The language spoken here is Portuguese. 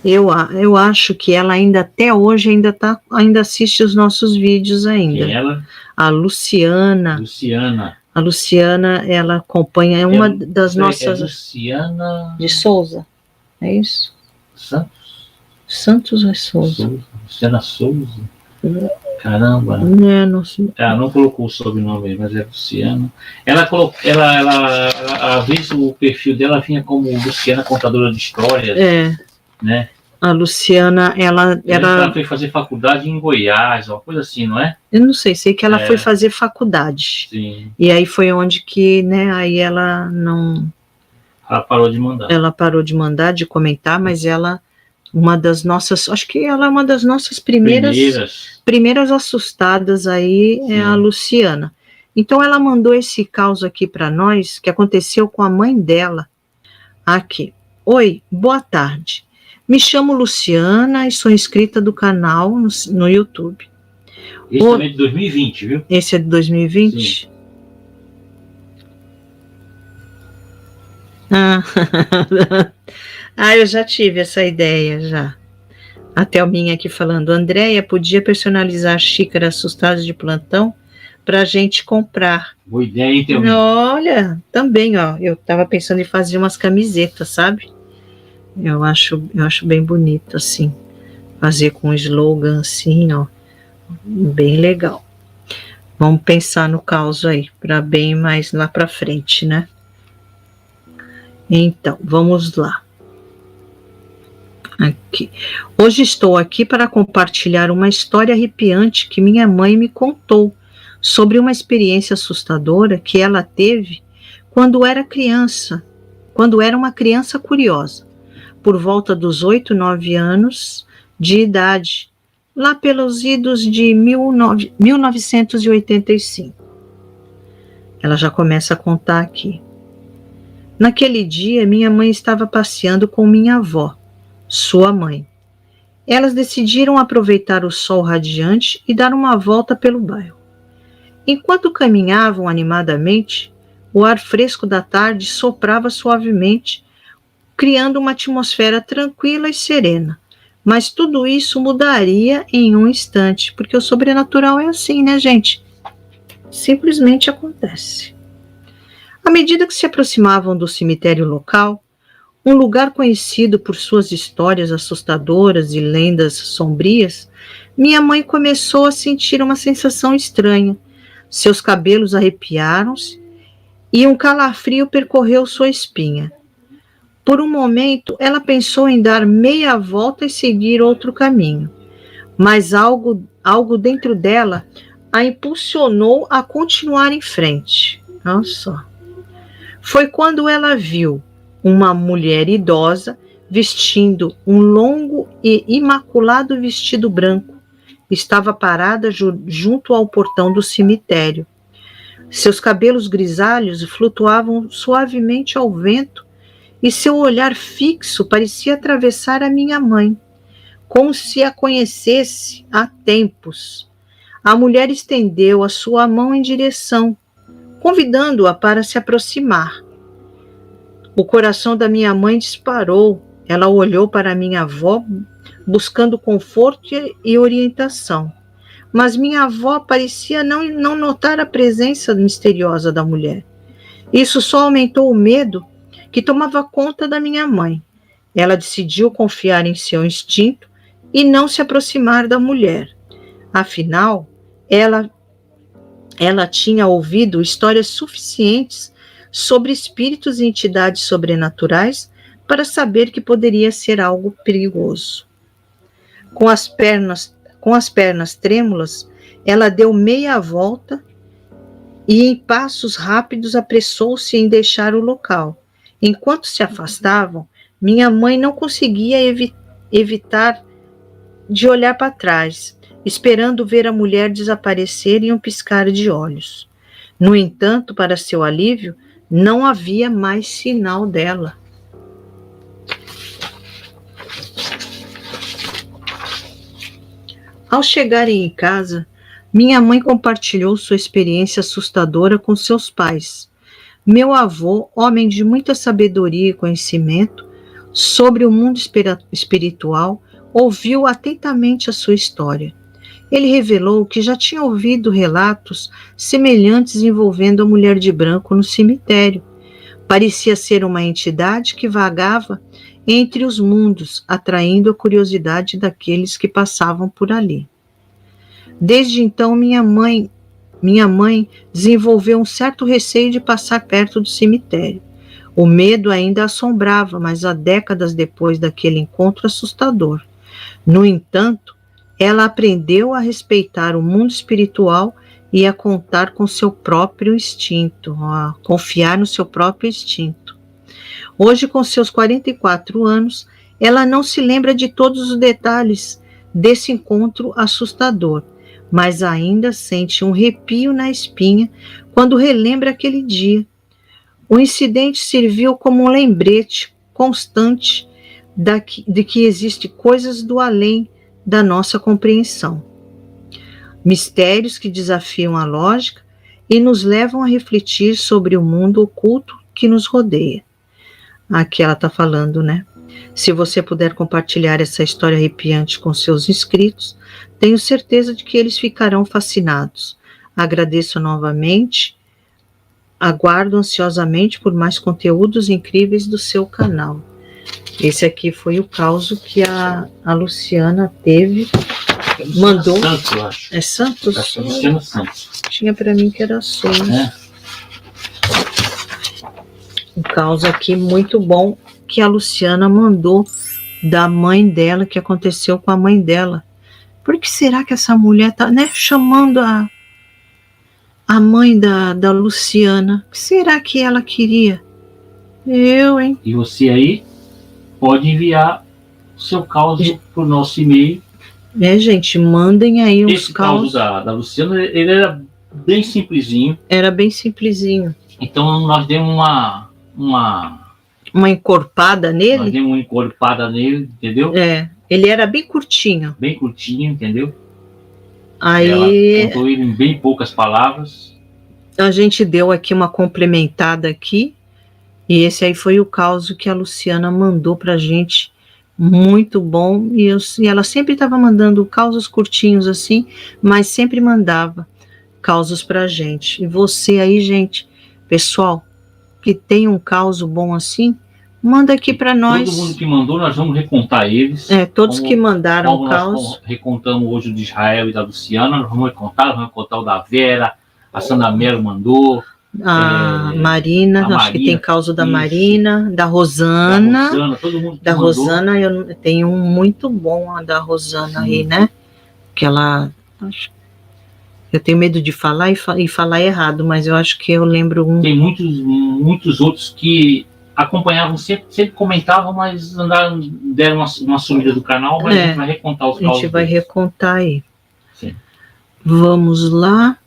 Eu acho que ela ainda até hoje ainda assiste os nossos vídeos ainda. Quem é ela? A Luciana. A Luciana, ela acompanha, é uma das nossas... É Luciana... De Souza, é isso? Santos? Santos ou é Souza? Luciana Souza? Caramba. Não sei. Ela não colocou o sobrenome aí, mas é Luciana. Ela colocou, às vezes o perfil dela vinha como Luciana Contadora de Histórias. Né? A Luciana, ela foi fazer faculdade em Goiás, uma coisa assim, não é? Eu não sei que ela foi fazer faculdade. Sim. E aí foi onde que, né, aí ela não... Ela parou de mandar. Ela parou de mandar, de comentar, mas ela, uma das nossas, acho que ela é uma das nossas primeiras assustadas aí. Sim. É a Luciana. Então ela mandou esse caos aqui para nós, que aconteceu com a mãe dela. Aqui. Oi, boa tarde. Me chamo Luciana e sou inscrita do canal no YouTube. Esse também é de 2020, viu? Esse é de 2020? Sim. Eu já tive essa ideia, já. A Thelminha aqui falando, Andréia, podia personalizar xícaras assustadas de plantão para a gente comprar. Boa ideia, hein, Thelminha? Olha, também, ó, eu estava pensando em fazer umas camisetas, sabe? Eu acho bem bonito, assim, fazer com slogan assim, ó, bem legal. Vamos pensar no caos aí, para bem mais lá para frente, né? Então, vamos lá. Aqui. Hoje estou aqui para compartilhar uma história arrepiante que minha mãe me contou sobre uma experiência assustadora que ela teve quando era uma criança curiosa, por volta dos 8, 9 anos de idade, lá pelos idos de 1985. Ela já começa a contar aqui. Naquele dia, minha mãe estava passeando com minha avó, sua mãe. Elas decidiram aproveitar o sol radiante e dar uma volta pelo bairro. Enquanto caminhavam animadamente, o ar fresco da tarde soprava suavemente, criando uma atmosfera tranquila e serena. Mas tudo isso mudaria em um instante, porque o sobrenatural é assim, né, gente? Simplesmente acontece. À medida que se aproximavam do cemitério local, um lugar conhecido por suas histórias assustadoras e lendas sombrias, minha mãe começou a sentir uma sensação estranha. Seus cabelos arrepiaram-se e um calafrio percorreu sua espinha. Por um momento, ela pensou em dar meia volta e seguir outro caminho, mas algo dentro dela a impulsionou a continuar em frente. Olha só. Foi quando ela viu uma mulher idosa vestindo um longo e imaculado vestido branco. Estava parada junto ao portão do cemitério. Seus cabelos grisalhos flutuavam suavemente ao vento e seu olhar fixo parecia atravessar a minha mãe, como se a conhecesse há tempos. A mulher estendeu a sua mão em direção, convidando-a para se aproximar. O coração da minha mãe disparou. Ela olhou para minha avó, buscando conforto e orientação. Mas minha avó parecia não notar a presença misteriosa da mulher. Isso só aumentou o medo que tomava conta da minha mãe. Ela decidiu confiar em seu instinto e não se aproximar da mulher. Afinal, ela tinha ouvido histórias suficientes sobre espíritos e entidades sobrenaturais para saber que poderia ser algo perigoso. Com as pernas trêmulas, ela deu meia volta e, em passos rápidos, apressou-se em deixar o local. Enquanto se afastavam, minha mãe não conseguia evitar de olhar para trás, esperando ver a mulher desaparecer em um piscar de olhos. No entanto, para seu alívio, não havia mais sinal dela. Ao chegarem em casa, minha mãe compartilhou sua experiência assustadora com seus pais. Meu avô, homem de muita sabedoria e conhecimento, sobre o mundo espiritual, ouviu atentamente a sua história. Ele revelou que já tinha ouvido relatos semelhantes envolvendo a mulher de branco no cemitério. Parecia ser uma entidade que vagava entre os mundos, atraindo a curiosidade daqueles que passavam por ali. Desde então, minha mãe desenvolveu um certo receio de passar perto do cemitério. O medo ainda a assombrava, mas há décadas depois daquele encontro assustador. No entanto, ela aprendeu a respeitar o mundo espiritual e a contar com seu próprio instinto, a confiar no seu próprio instinto. Hoje, com seus 44 anos, ela não se lembra de todos os detalhes desse encontro assustador, mas ainda sente um arrepio na espinha quando relembra aquele dia. O incidente serviu como um lembrete constante de que existem coisas do além da nossa compreensão. Mistérios que desafiam a lógica e nos levam a refletir sobre o mundo oculto que nos rodeia. Aqui ela está falando, né? Se você puder compartilhar essa história arrepiante com seus inscritos, tenho certeza de que eles ficarão fascinados. Agradeço novamente, aguardo ansiosamente por mais conteúdos incríveis do seu canal. Esse aqui foi o caos que a Luciana teve. Mandou. Santos, eu acho. É Santos? Acho que é Luciana Santos. Tinha para mim que era Souza. É. Um caos aqui muito bom que a Luciana mandou da mãe dela, que aconteceu com a mãe dela. Por que será que essa mulher tá, né, chamando a mãe da Luciana? O que será que ela queria? Hein? E você aí pode enviar o seu caos para o nosso e-mail. Gente, mandem aí os Esse caos da Luciana, ele era bem simplesinho. Era bem simplesinho. Então nós demos uma encorpada nele? Nós demos uma encorpada nele, entendeu? Ele era bem curtinho. Bem curtinho, entendeu? Aí ela contou ele em bem poucas palavras. A gente deu aqui uma complementada aqui. E esse aí foi o caos que a Luciana mandou pra gente. Muito bom. E ela sempre estava mandando causos curtinhos assim, mas sempre mandava causos pra gente. E você aí, gente, pessoal, que tem um caos bom assim, manda aqui para nós. Todo mundo que mandou, nós vamos recontar eles. Todos que mandaram o caos. Nós recontamos hoje o de Israel e da Luciana, nós vamos recontar o da Vera, a Sandra Melo mandou. A Marina, acho que tem causa da Marina, da Rosana. Todo mundo da Rosana, eu tenho um muito bom da Rosana aí, né? Que ela. Eu tenho medo de falar e falar errado, mas eu acho que eu lembro um. Tem muitos outros que acompanhavam, sempre comentavam, mas deram uma sumida do canal, mas a gente vai recontar os causos. A gente vai recontar aí. Sim. Vamos lá.